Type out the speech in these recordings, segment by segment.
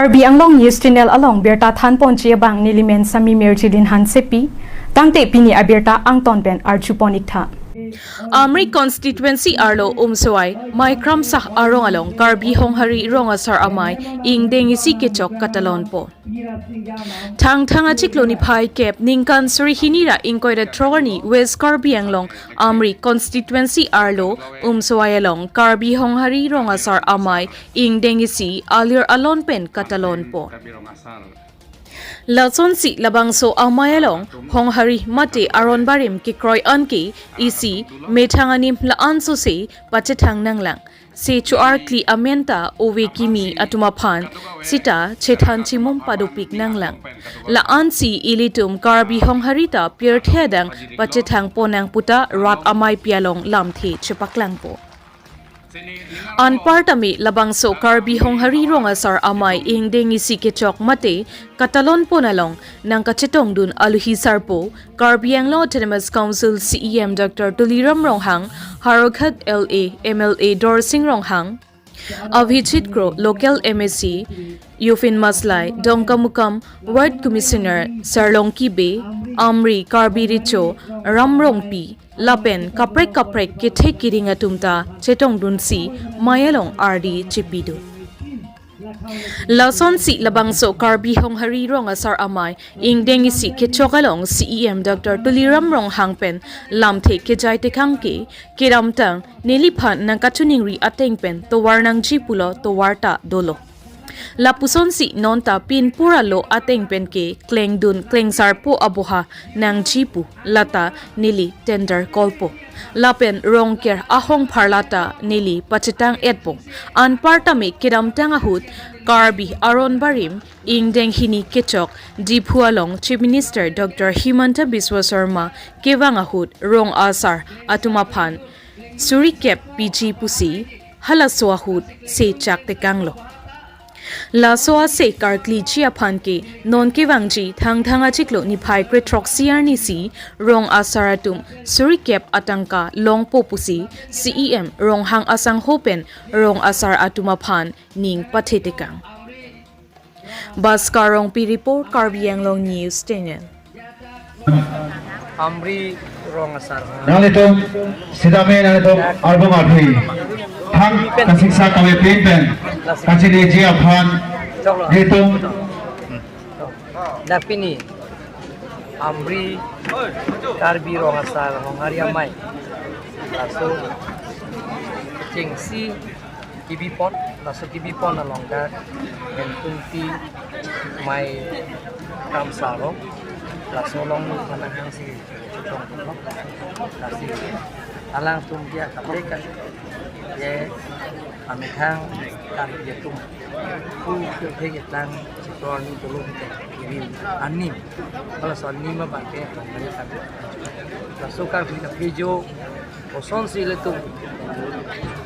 Karbi Anglong News Channel along Berta Than Ponchia Bang Nilimen Sami Merchilin Han Sepi, Tangte Pini Aberta Angton Ben Archuponitha. Amri constituency arlo umsawai Maikram sah arong along Karbi Honghari rongasar amai ing dengisi kechok katalon po. Thang achikloni phai kep ningkan suri hinira ingkoida trorni West Karbi Anglong Amri constituency arlo umsawai along Karbi Honghari rongasar amai ing dengisi alir alon pen katalon po. Lason si labangso amayalong honghari mate aron barim ki kroy anki isi methanganim laanso se pachetang nanglang se chuar kli amenta owe kimi atumaphan sita chethan chimum padupik nanglang laan si ilitum Karbi Hongharita pirthedang pachetang ponang puta rat amai pialong lamthe chepaklang po. Anpartami labangso Karbi Honghari rongasar amai ing dengisi kechok mate katalon ponalong nang kachetong dun aluhisar po Karbi Anglong Autonomous Council CEM Dr. Tuliram Ronghang Harokhat LA MLA Dorsing Ronghang Avhichit Kro Local MSC Yufin Maslai Dongkamukam Ward Commissioner Sarlong Kibe Amri Karbi Richo Ramrong Pi Lapen kaprek kithe kiringa tumta chetong dunsi mayalong RD Chipidu. Lason si labangso Karbi Honghari rongasar amai ing dengisi kechokalong CEM Dr. Tuliram Ronghangpen lamthe kejai tekangke kiramtang niliphan nang kachuningri atengpen towar nang jipulo towarta dolo. Lapuson si nonta pin puralo ateng penke kleng dun kleng sarpo abuha nang jipu lata nili tender kolpo lapen rongker ahong parlata nili pachetang etpo anpartami kiramtang ahut Karbi aron barim ing denghini kechok dipualong Chief Minister Dr. Himanta Biswa Sharma kewang ahut rong asar atumaphan surikep PG pusi halaswa ahut se chak tekanglo. La soa se karkli chia Aphan ke non ke wangji thang achiklo ni phai kre troxiar ni si rong asaratum surikep atangka long popusi CEM rong hang asang hopen rong asar atumaphan ning pathetekang Baskarong pi report Karbi Anglong News Channel. Amri rong asar nalito sidame nalito album arthi thang kasiksa kawe pen kachini ji Aphan hitung dapini Amri Karbi rong asar honghari amai laso cengsi kibipon laso kibipon along that and tunti mai kamsaro laso long manang si chong lasi alang tum dia kapeka ye amekang Karbi tum ku ke lang chikron ni tulung ke kirim anim kalau soal lima bangke honghari kan laso Karbi na video oson si letum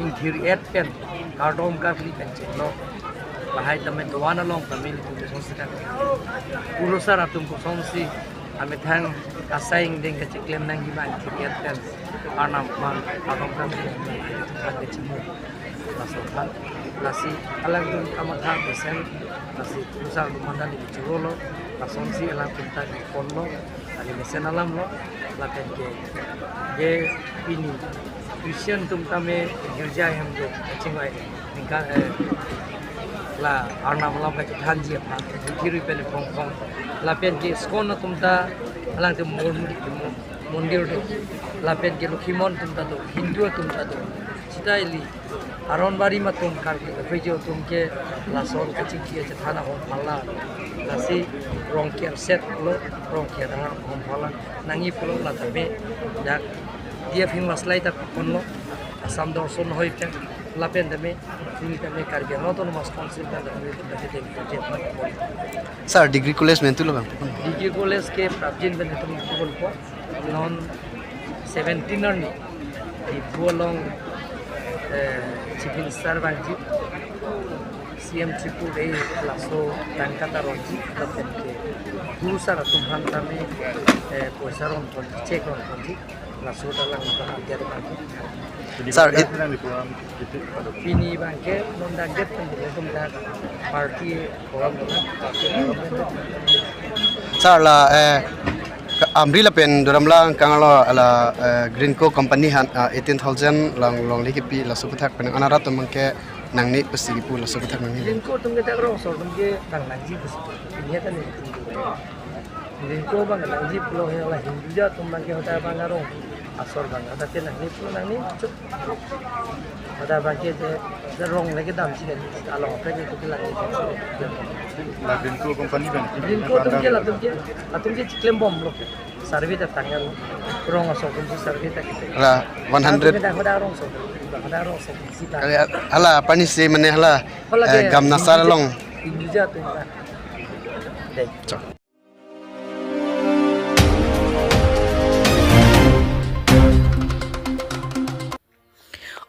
ingkiri pen kardom Karbi kan cheklo bahai tamen doana long family tu sosikan urusar atum ko somsi amethang asaing deng ka cheklem nang giman kiet kan anam man kardom Karbi kan cheklo lasokan lasi alang dun kamatha besen lasi usar mandan di churolo lasomsi alang pinta di konlo ali besen alam lo laten ke ini Christian tum tame Hirjume ham do chingwai ningka la arnam lam ka thanji apha kiri pele pong la pen ke skon tum ta alang tum mondir do la pen ke lukhimon tum ta do hindu tum ta do sitaili aron bari matum Karbi fejo tum ke la son ka chiki che thana hom palla lasi rong ke set lo rong ke da hom palla nangi pulo la tabe yak dia phim maslai ta konlo asam dorson hoi pen la pen dame sini kame Karbi autonomous council ta de sir degree college mentu lo bang degree college ke prabjin ben tum ko ko non 17 ni di bolong Chief Minister Banji CM Chipu dei laso tangkata ronji tapen ke dusara tumhan tame poisaron ton check on ronji laso dalang ta dia de Sir, Pini bangke nonda get nonda party orang party sir la amri la pen duram lang kangalo ala green co company han 18,000 long likipi la subutak pen anara to mangke nangni pasti pu la subutak nangni Lingko tum kita rong so tum ke tang langji bus ini kan Lingko bang langji pulau yang lah Hindu ja tum bangke hotel bang rong asor bang ada ke nangni pulau nangni ada bangke je rong lagi dam sih kan kalau apa ni tu lagi La Denko company ben. Lingko tum ke claim bom loh survey tak tangan rong asor tum survey tak kita la 100 kita hotel rong so hotel rong so sita hala pani se mane hala gam nasar long Hindu ja tum deh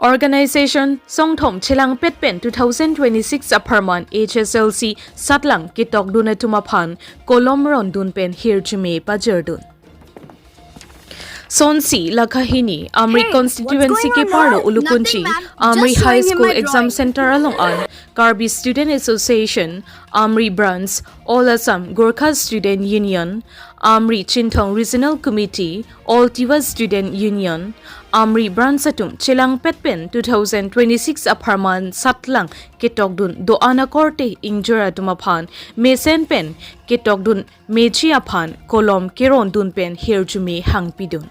Organization Songthom Chelangpet pen 2026 Aparman Hslc Satlang Kitok Dunatumaphan Kolom Rondun pen Hirjume Pajerdun Sonsi Lakhahini Amri constituency ke paro Ulukunchi Amri High School Exam Center along on Karbi Student Association Amri Brands All Assam Gorkha Student Union Amri Chintong Regional Committee All Tiva Student Union Amri Brands Atum Chelangpet pen 2026 Aparman Satlang Kitokdun Doana Korte Injura Tumaphan Mesen pen Kitokdun Mechi Aphan Kolom Keron dun pen Hirjume hang Pidun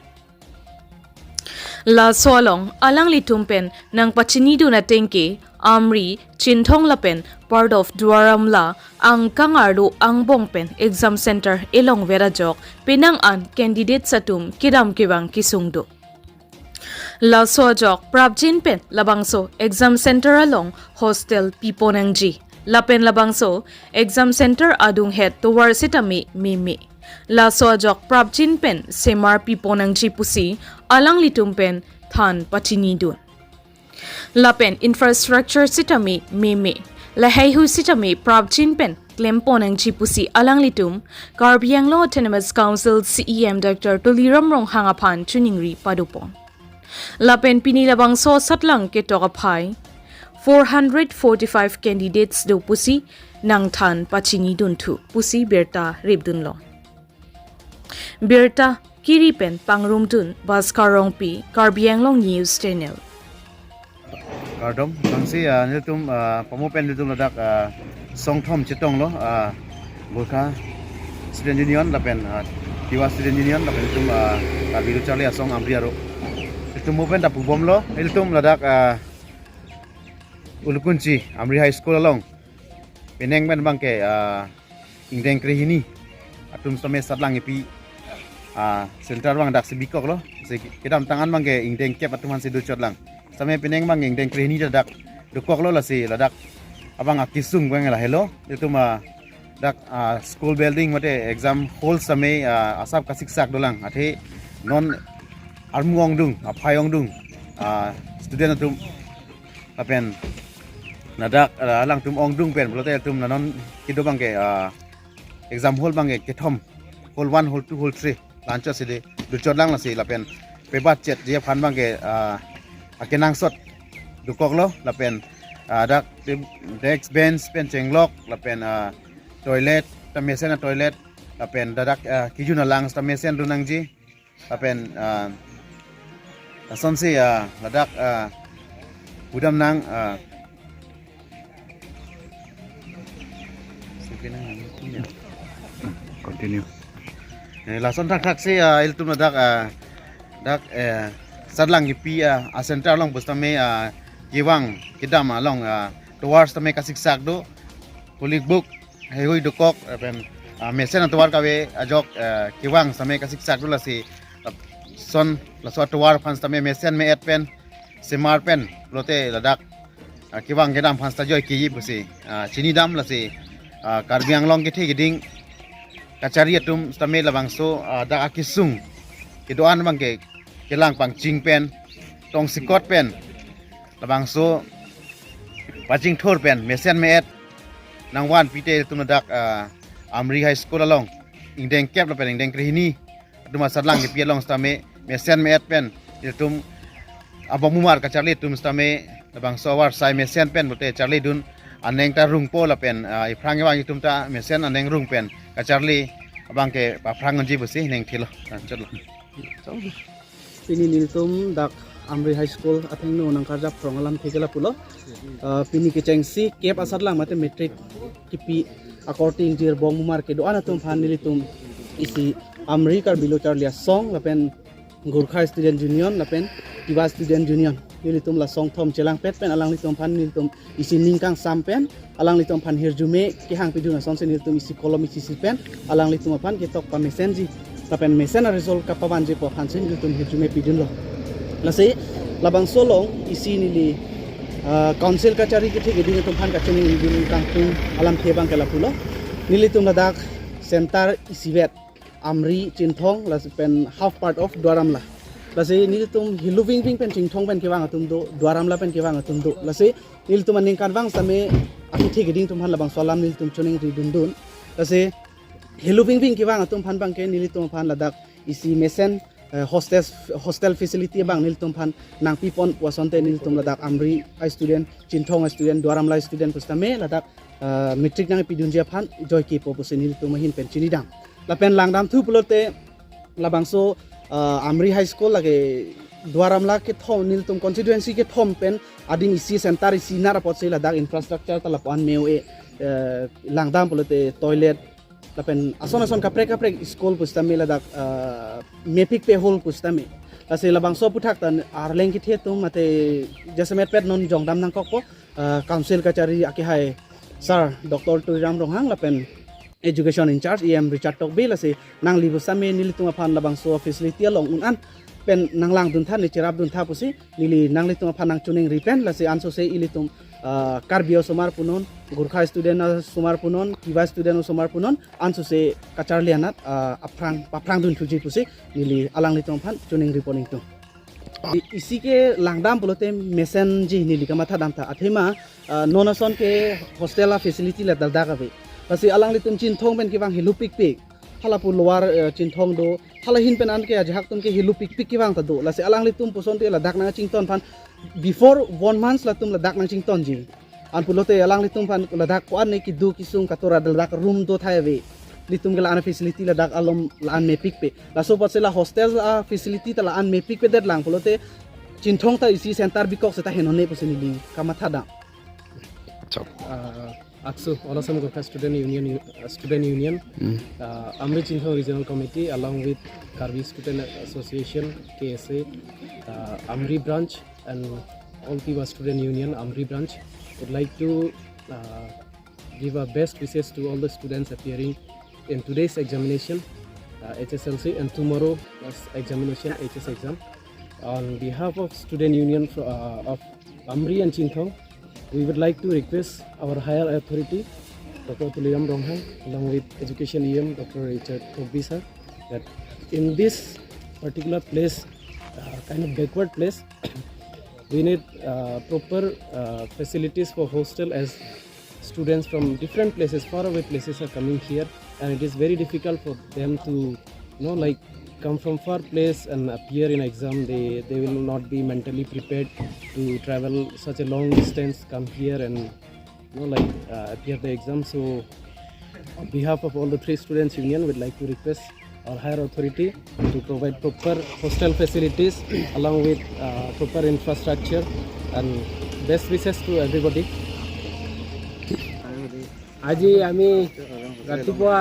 La Solong Alang Litumpen Nang Pachinidu na Tengke Amri Chintong Lapen part of Dwaramla Ang Kangarlu Ang Bongpen Exam Center Elong Verajok Pinang an candidate Satum Kidam Kiwang Kisungdo La Sojok Prabjin pen Labangso Exam Center along Hostel Piponangji Lapen Labangso Exam Center Adung Head Towar Sitami Mimi La Sojok Prabjin pen Semar Piponangji Pusi Alang Litum pen Than Pachinidun Lapen Infrastructure Sitami Mimi Lahayhu Sitami Prabjin pen Klemponangji Pusi Alang Litum Karbianglo Autonomous Council CEM Dr. Tuliram Rong Hangaphan Chuningri Padupon Lapen Pinilabang So Satlang Ketokapai 445 candidates do Pusi Nang Than Pachinidun tu Pusi Berta Ribdunlo Berta Kiripen Pangrumdun Baskarongpi Karbianglong News Channel Kardom bangsi nitum pamupen nitum ladak Songthom Chitong lo Gorkha Student Union lapen Tiwa Student Union lapen nitum Kabiru Charlie Asong Amriaro nitum mupen dapu bom lo nitum ladak Ulukunchi Amri High School along Peneng ben bangke Ingdeng Krihini Atum Stame Satlang ipi Center bang dak sibikok lo kidam tangan bangke Ingdeng kep atuman si ducot lang Stame Peneng bang Ingdeng Krihini ladak dukok lo la si ladak abang akisung bang la hello itu dak school building mate exam hall Stame asap kasik sak dolang ate non armung dung apayong dung student atum apen nadak alang tum ong dung pen blote tum nanon kido bangke exam hall bangke Kethom hall 1 hall 2 hall 3 lancha side duchot lang la si lapen pebat chet je phan bangke akenang sot dukok lo lapen dak desk bench pen chenglok lapen toilet tamesen toilet lapen dadak kijuna lang tamesen runangji lapen asonsi ladak udam nang continue lason tak si iltum dak Satlang ipi center long bustame giwang kidam along towards tame kasik sak do kulik book hegoi dukok pen mesen towar kawe ajok giwang same kasik sak do lasi son laso towar fans tame mesen me et pen semar pen lote ladak kiwang gedam fans ta joy ki busi chini dam lasi karbiang long ke giding kacari atum stame labangso dak akisung kidoan bangke kelang pang jing pen tong sikot pen labangso pajing thor pen mesen meet nangwan pite tum dak Amri High School along ingdeng kep lapen ingdeng krihini duma Satlang ke pialong stame mesen meet pen tum abamumar ka Charlie tum stame labang sawar sai mesen pen bote Charlie dun aneng ta rungpo la pen ifrang wang itum ta mesen aneng rung pen ka Charlie abang ke pa frang ngi busi neng thilo chalo pini niltum dak Amri High School atheng no nang karja prong alam thekela pulo pini ke chengsi kep Satlang mate metric kipi according jir bongmumar ke do anatum phan nilitum isi Amri kar bilo Charlie song lapen Gurkha Student Union lapen Tiba Student Union nilitum la song thom Chelangpet pen alang litum phan nilitum isi ningkang sampen alang litum phan Hirjume Kehang Pidun son se nilitum isi kolom isi pen alang litum phan ketok pa mesenji lapen mesen result kapaban je po phan sin nilitum Hirjume Pidun lo lase labang solong isi nili council kachari ke thik eding tum phan kachani nili kangtung alam thebang kala pulo nilitum ladak center isibet Amri Chinthong las pen half part of Dwaramla lase nilitum hiluving pen Chinthong pen kewang atum do Dwaramla pen kewang atum do lase nilitum aning kanwang same aku thik eding tum phan labang solam nilitum choning ridundun lase hiluving kewang atum phan bang ke nilitum phan ladak isi mesen hostel facility bang nilitum phan nang pipon wasonte nilitum ladak Amri student Chinthong student Dwaramla student pustame ladak metric nang pidunjia phan joy ki popose nilitum hin pen chinidang lapen langdam thu pulote labangso Amri High School lage Dwaramla Kethom nilitum constituency Kethom pen ading isi center isi nara potse ladak infrastructure talapan mewe langdam pulote toilet lapen ason kaprek school pustame ladak mepik pe hol pustame lase labangso puthak tan arleng ki thetum mate jasemet pet non jongdam nang kokpo council kachari aki hai sir Dr. Tuliram Ronghang lapen education in charge em Richard Tokbe lase nang libu same nilitung aphan labangso facility long unan pen nang lang dun than ni cherap dun tha pusi nili nang litung aphan nang chuning repen lase anso se ilitum karbio somar punon Gurkha student somar punon Tiba student somar punon anso se kacharlianat aprang dun thuji pusi nili alang litung aphan chuning reporting tu isi ke langdam pulote mesen ji nili kama tha damta athema nonason ke hostel facility la dalda ka be lase alang litum Chinthong pen kiwang hilupik pik halapu luar Chinthong do halahin pen an ke ajhak tum ke hilupik kiwang ta do lase alang litum puson te ladak na Chington phan before 1 month latum ladak na Chington ji an pulote alang litum phan ladak ko an ne ki du kisung katora ladak room do thaiwe litum gala an facility ladak alom laan me pik pe laso patsela hostel facility ta laan me pik pe det lang pulote Chinthong ta isi center bikok se ta henone pusini li kamatha da AXU, Awesome Gurkha Student Union, Amri Chinthong Regional Committee, along with Karbi Student Association, KSA, Amri Branch, and all Tiba Student Union, Amri Branch, would like to give our best wishes to all the students appearing in today's examination, HSLC, and tomorrow's examination, HS exam. On behalf of Student Union of Amri and Chinthong, we would like to request our higher authority, Dr. Tuliram Ronghang, along with Education EM, Dr. Richard Tokbe sir, that in this particular place, kind of backward place, we need proper facilities for hostel as students from different places, faraway places are coming here, and it is very difficult for them to, come from far place and appear in exam. They will not be mentally prepared to travel such a long distance, come here and appear the exam. So on behalf of all the 3 students union, we'd like to request our higher authority to provide proper hostel facilities along with proper infrastructure, and best wishes to everybody. আজি আমি ৰাতিপুৱা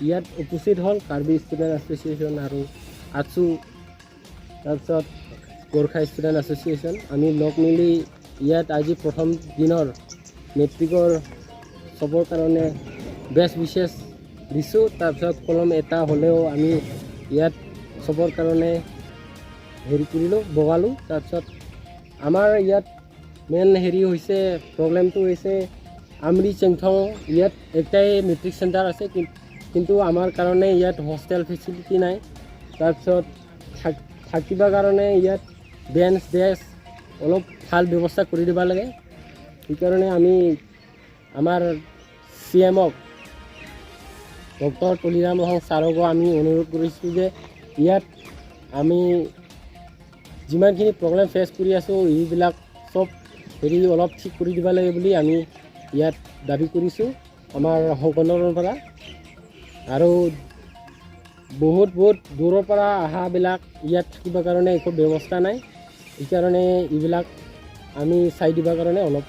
ইয়াত উপস্থিত হ'ল Karbi student association আৰু আছু তাৰপিছত Gorkha student association আমি লগ মিলি ইয়াত আজি প্ৰথম দিনৰ মেট্ৰিকৰ চবৰ কাৰণে বেষ্ট উইচেছ দিছোঁ। তাৰপিছত কলম এটা হ'লেও আমি ইয়াত চবৰ কাৰণে হেৰি কৰিলোঁ, বগালোঁ। তাৰপিছত আমাৰ ইয়াত মেইন হেৰি হৈছে প্ৰব্লেমটো হৈছে আমৰি চেংথং ইয়াত একটাই মেট্ৰিক চেণ্টাৰ আছে, কিন্তু আমাৰ কাৰণে ইয়াত হোষ্টেল ফেচিলিটি নাই। তাৰপিছত থাকিবৰ কাৰণে ইয়াত বেঞ্চ ডেস্ক অলপ ভাল ব্যৱস্থা কৰি দিব লাগে। সেইকাৰণে আমি আমাৰ CMক ডক্টৰ তুলিৰাম ছাৰকো আমি অনুৰোধ কৰিছোঁ যে ইয়াত আমি যিমানখিনি প্ৰব্লেম ফেচ কৰি আছোঁ এইবিলাক চব হেৰি অলপ ঠিক কৰি দিব লাগে বুলি আমি ইয়াত দাবী কৰিছোঁ আমাৰ সংগঠনৰ পৰা আৰু বহুত দূৰৰ পৰা অহাবিলাক ইয়াত থাকিবৰ কাৰণে একো ব্যৱস্থা নাই এইকাৰণে এইবিলাক আমি চাই দিবৰ কাৰণে অলপ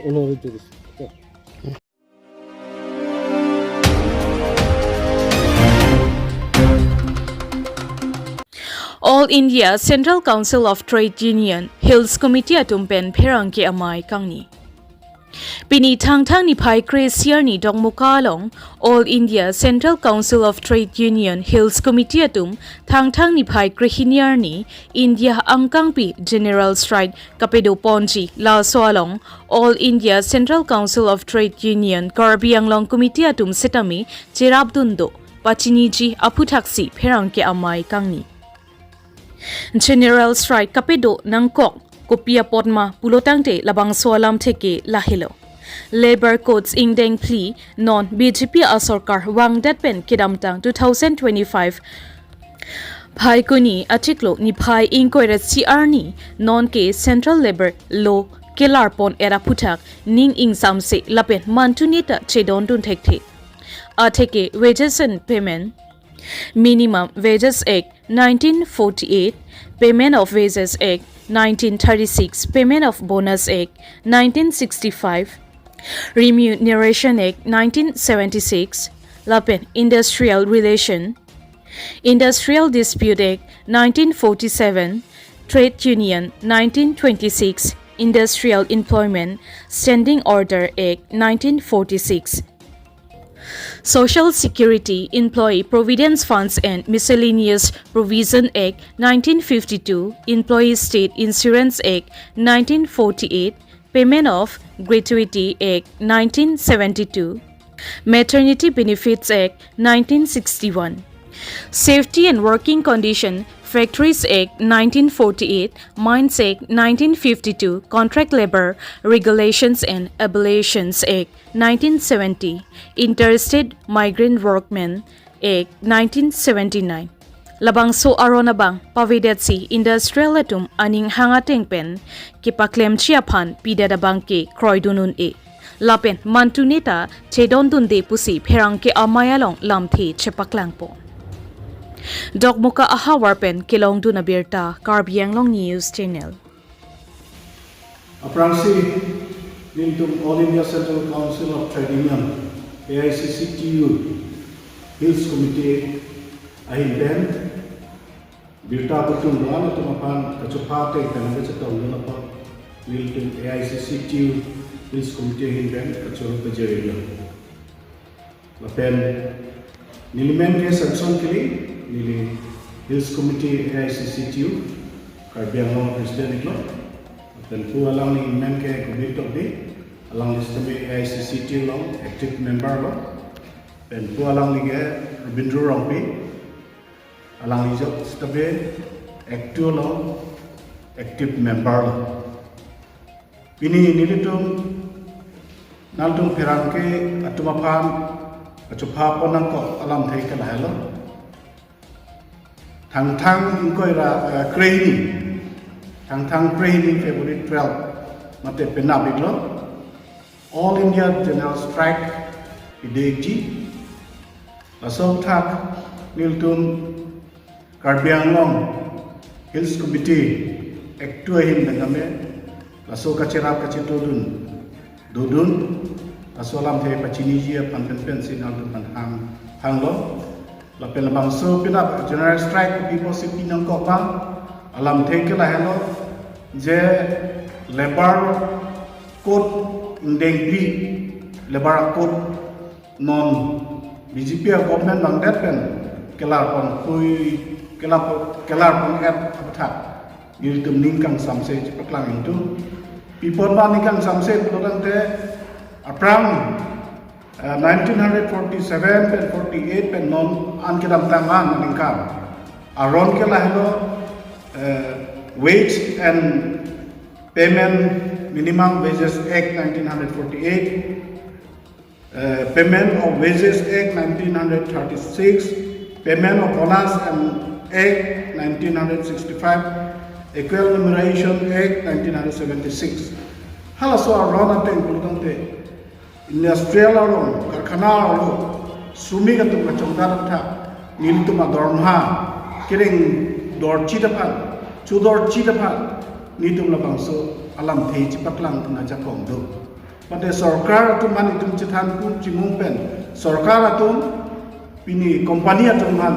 অনুৰোধ কৰিছোঁ All India Central Council of Trade Union Hills Committee Atum pen pherang ke amai kangni Pini thang ni phai Crazier ni dongmuka long All India Central Council of Trade Union Hills Committee Atum thang ni phai Krehiniar ni India angkang pi General Strike kapedo ponji la swalong All India Central Council of Trade Union Karbi Anglong Committee Atum setami cherabdundo pachini ji aputhaksi pherang ke amai kangni General Strike kapedo nangkok kopia potma pulotangte labang soalam theke lahilo Labor Codes ingdeng plea non BJP asorkar wangdat pen kedamtang 2025 Bhai kuni article ni bhai inquiret CR ni non ke Central Labor Law kelar pon era puthak ning ing samse lapen mantunita chedon dun thekte atheke wages and payment Minimum Wages Act 1948, Payment of Wages Act 1936, Payment of Bonus Act 1965, Remuneration Act 1976, Lapen Industrial Relation, Industrial Dispute Act 1947, Trade Union 1926, Industrial Employment Standing Order Act 1946, Social Security Employee Providence Funds and Miscellaneous Provision Act 1952, Employee State Insurance Act 1948, Payment of Gratuity Act 1972, Maternity Benefits Act 1961, Safety and Working Condition Factories Act 1948, Mines Act 1952, Contract Labor Regulations and Abolitions Act 1970, Interstate Migrant Workmen Act 1979. Labang so aronabang pavidetsi industrial atum aning hangateng pen kipaklem chiapan pidadabang ke kroidunun e. Lapen mantuneta chedon dunde pusi pherang ke amayalong lamthi chepaklangpo. Dogmuka ahawarpen kilong dunabirta Karbianglong News Channel. Apransi Lintum All India Central Council of Trade Union AICCTU Hills Committee Ahin Ben Birta Putum Doan atau Aphan Kacupate dan Kacatong Dunapa Lintum AICCTU Hills Committee Ahin Ben Kacuruk Kejarian Lapen Nilimen ke Samson Kili Nili Hills Committee AICCTU Karbianglong Presiden Iklo dan pu alang ni men ke kubitok di alang sistem AICCTU long active member lo dan pu alang ni ke Rabindra Rompi alang ni jok sistem active lo active member lo ini nilitum naltum pirangke atum Aphan acupha ponang ko alam thai ka lahalo thang ingkoi ra kreni thang kreni February 12 mate penabik lo All India General Strike idegi lasok thak niltum Karbianglong Hills Committee actu ahin bename lasok kacerap kacitodun dudun asolam the pachini ji panpen pensin altu hang lo lapel bangso pinap General Strike people si pinang ko pa alam the ke la hello je labor code indengri labor code non BJP government bang that pen kelar pon kui kelar pon app athak yiltum ningkang samse chepaklang itu people ba ningkang samse pulang te Apran 1947 and 48 pen non ankiram tangan ningkam aron ke lahilo Wage and Payment Minimum Wages Act 1948, Payment of Wages Act 1936, Payment of Bonus and Act 1965, Equal Remuneration Act 1976. Halaso arona teng kulutante industrial alo karkhana alo sumi ka tum kachongdar tha nil tuma dormha kiring dor chidapan chudor chidapan ni tum labangso alam thei chipaklang tuna jakong do pate sarkar atum man itum chithan pu chimung pen sarkar atum pini company atum man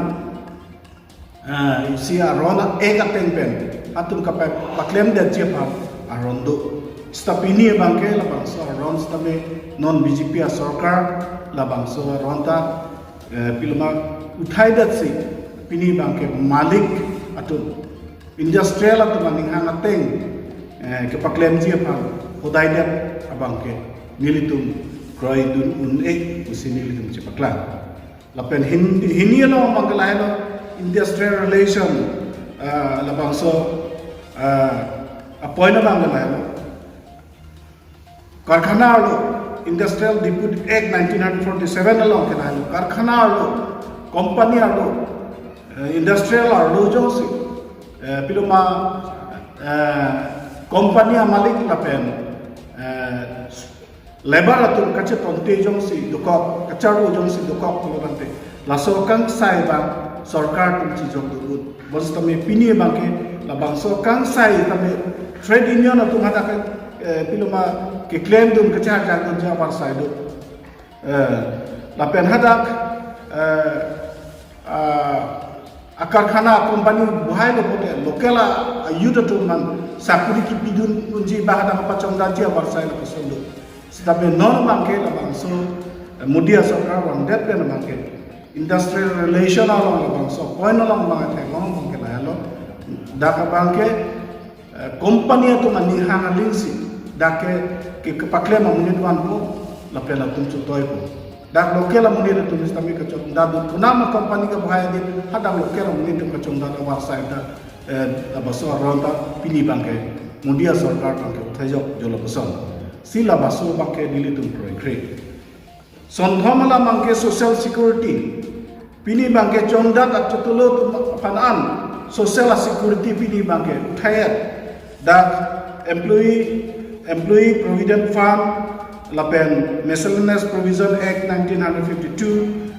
isi arona eka teng pen atum kapai paklem de chipa arondo stapini bangke labangso aron stame non BJP sarkar labangso aronta pilma uthai dat si pini bangke malik atum industrial atum maning hang ateng ke paklem chipa hodai dat abangke nilitum kroi dun un ek usi nilitum chipaklan lapen hini lo mangalai industrial relation labangso appointment mangalai karkhana lo industrial deputy act 1947 along ke nalo karkhana lo company lo industrial lo josi piluma company malik lapen labor atum kache tonte jongsi dukok kacharu jongsi dukok kulante laso kang sai bang sarkar tum chi jong du bos tame pini bangke labang so kang sai tame trade union atum hada piluma ke claim dum kachar jang dum jawar sai do lapen hadak akarkhana company buhai lo pote lokela ayuda tu man sakuri ki pidun unji bahada pachong da jawar sai lo posondo sitabe non bangke labang so mudia sarkar wan det pen bangke industrial relation along labang so point along bangke long bangke la lo daka bangke company tu mani hanga lingsi dake ke pakle mamunit wan po la pela tum chutoi po dak lokela munit tu mistami ka chok dadu kunama company ka bahaya di hada lokela munit ka chok dadu wasai da abaso ronda pini bangke mudia sarkar bangke thajok jolo boson sila baso bangke dilitum proyek sondhamala bangke social security pini bangke chongdat at chutulo panan social security pini bangke uthayat dak employee provident fund lapen miscellaneous provision act 1952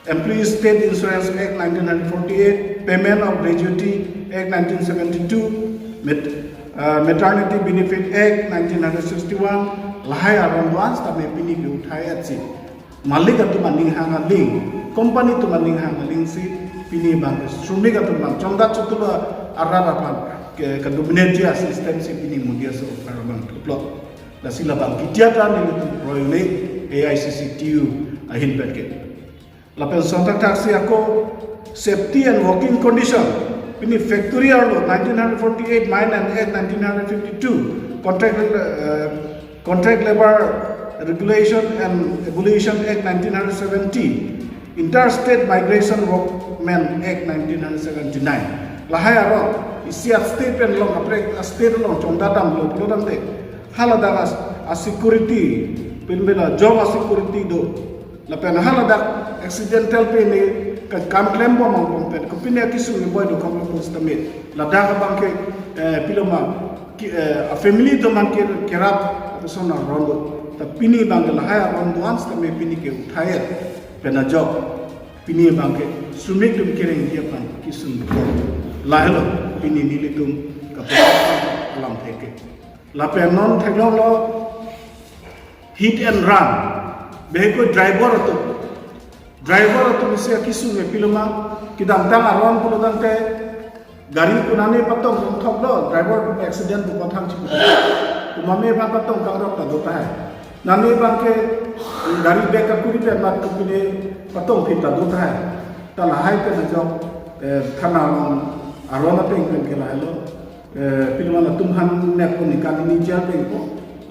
employee state insurance act 1948 payment of gratuity act 1972 maternity benefit act 1961 lahai aron once tame pini ke uthayat si malik atu maning hanga ling company tu maning hanga ling si pini bang sumik atu man chongda chutulo arara pan ke dominate assistant si pini mudia so parabang plot la sila bang kitiata ni tu proyek AICCTU ahin petke la pen sontak taksi ako safety and working condition pini factory arlo 1948 mine and act 1952 contract labor regulation and abolition act 1970 interstate migration workmen act 1979 lahai aro isiat state pen long aprek state long chongdatam lo plodam de halada a security pinbela job security do la pen halada accidental pe ne kam claim bo mang pompen ko pinya kisu ni boy do kam post tame la daga banke piloma a family to man kerap persona rondo ta pini bang la haya rondo ans tame pini ke uthayat pena job pini bangke sumik dum kereng dia pan kisun la hello pini nilitum ka alam theke la pe non theklo lo hit and run beheko driver to mise kisun me piloma kidang tang aron pulodang te gari kunane patong thok lo driver to accident bu pathang chi kumame ba patong kang rok ta do ta hai nami bangke gari beka kuri pe mat kupine patong phita do ta hai ta la hai pe na jok thana long arona pe pen ke la lo pilmana tumhan ne ko nikan ni ja pe ko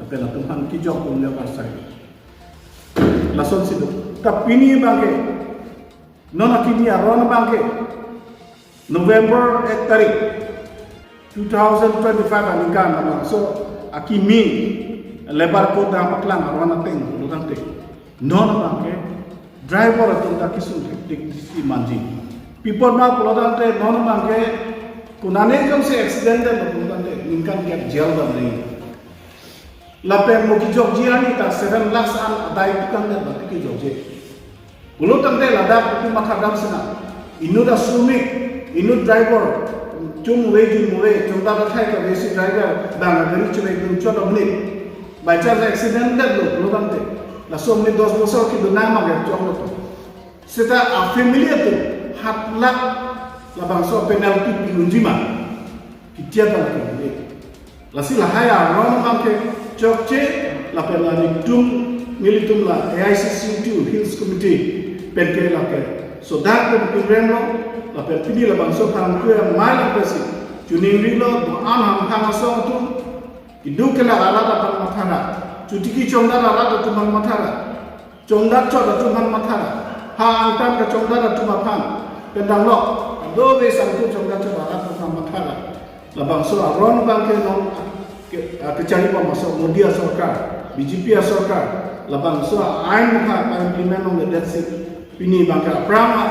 pe la tumhan ki jok ko le par sai la son si do ta pini bangke nona kini arona bangke November 8 tarik 2025 anikan so akimi lebar ko da paklang arwana teng lutang te non bangke driver atung ta kisu tik si manji people ma pulodang te non bangke kunane jong se accident da bukan de ningkan get jail da nei lapen mo ki jog jiani ta 7 lakhs an adai tukan da ba ki jog je ulo tante ladak tu makadam sina inu da sumik inu driver chung we chung da thai ka besi driver da na gari chule dun chot obni by chance accident da ulo tante la somni 10 bosor ki dunai ma get chok lo seta a familiar tu hat lak la bangso penalty pinunjima kitia ta ki la sila haya ron ke chokche la penalty tum militum la AICC2 Hills Committee penke la ke so that the program lo la pini la bangso phang ku mai la pesi tuning ri lo do an ham khang so tu idu ke la ala ta pang mathara chutiki chongda la la tu mang mathara chongda chot tu mang mathara ha ang tam ka chongda la tu ma phang pendang lo do we sang tu chongda chot la tu mang mathara la bangso ron bang ke no kecari pemasok media sorkar BJP sorkar labang so ain mukha pa implement on the death set pini bangka prama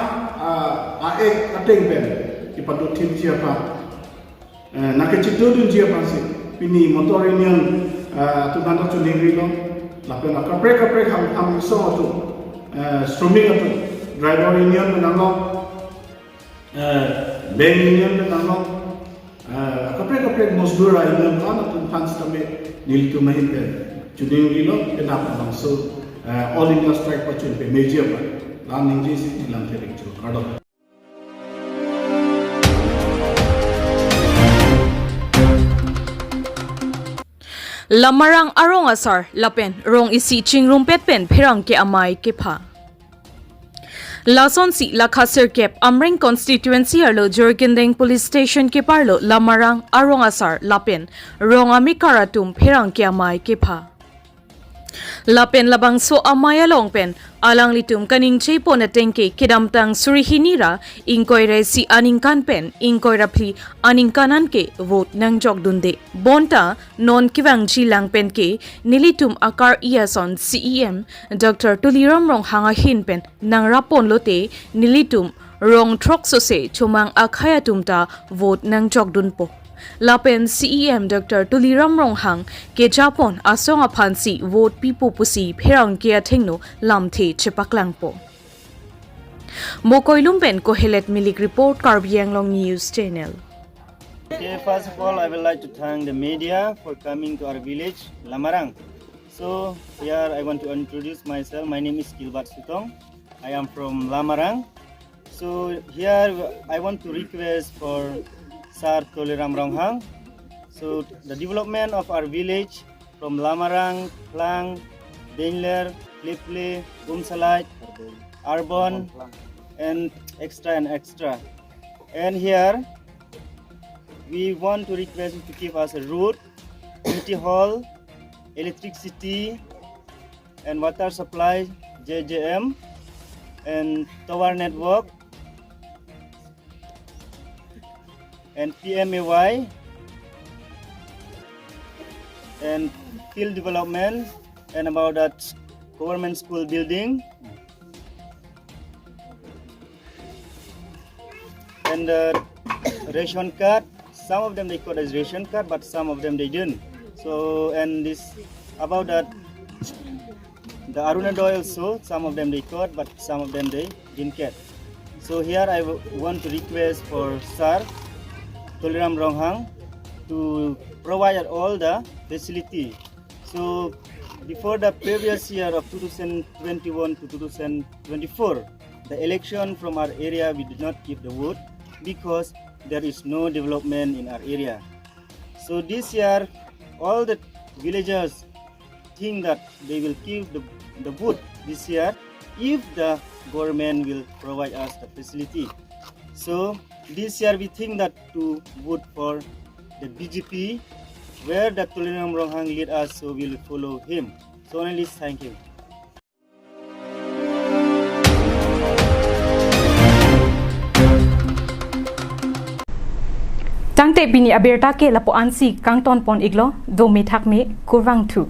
aek ateng ben ipadu tim siapa nakecitu dun siapa sih pini motor union tu bangka chuningri lo lapen kapre ham so tu strumming tu driver union menang bank union menang kapre mosdur ayam kan tu fans kami nil tu mahin pe juning rilo kenapa bangso all India strike pacun pe major pa laning ji si dilang terik chu kado Lamarang arong asar lapen rong isi chingrum pet pen pherang ke amai ke pha Lason si Lakhasir Kep Amring constituency arlo Jorgendeng police station ke parlo Lamarang arong asar lapen rong ami karatum pherang ke amai ke pha Lapen labang so amaya longpen alang litum kaning chepo na tengke kedamtang surihinira ingkoire si aningkan pen ingkoira pli aningkanan ke vote nang jogdunde bonta non kiwang Chelangpet ke nilitum akar iason CEM Dr. Tuliram rong hanga hin pen nang rapon lote nilitum rong trok sose chumang akhaya tumta vote nang jogdun po Lapen CEM Dr. Tuliram Ronghang ke Japon asong Aphan si vote pipo pusi pherang ke athengno lamthe chepaklang po Mokoilum pen ko helet milik report Karbiang Long News Channel. Okay, first of all I would like to thank the media for coming to our village Lamarang. So here I want to introduce myself. My name is Gilbert Sutong. I am from Lamarang. So here I want to request for Sir Tuliram Ronghang. So the development of our village from Lamarang, Klang, Dengler, Kliple, Bumsalait, Arbon, and extra. And here we want to request you to give us a road, community hall, electricity, and water supply, JJM, and tower network, and PMAY, and field development, and about that government school building, and ration card. Some of them they call as ration card, but some of them they didn't. So, and this about that the Arunadoi also, some of them they got, but some of them they didn't get. So here I want to request for Sir Tuliram Ronghang to provide all the facility. So before the previous year of 2021 to 2024, the election from our area we did not give the vote because there is no development in our area. So this year all the villagers think that they will give the vote this year if the government will provide us the facility. So this year we think that to vote for the BJP where the Tuliram Ronghang lead us, so we will follow him. So only thank you. Tangte bini aberta ke lapo ansi kang ton pon iglo do me thak me kurwang thu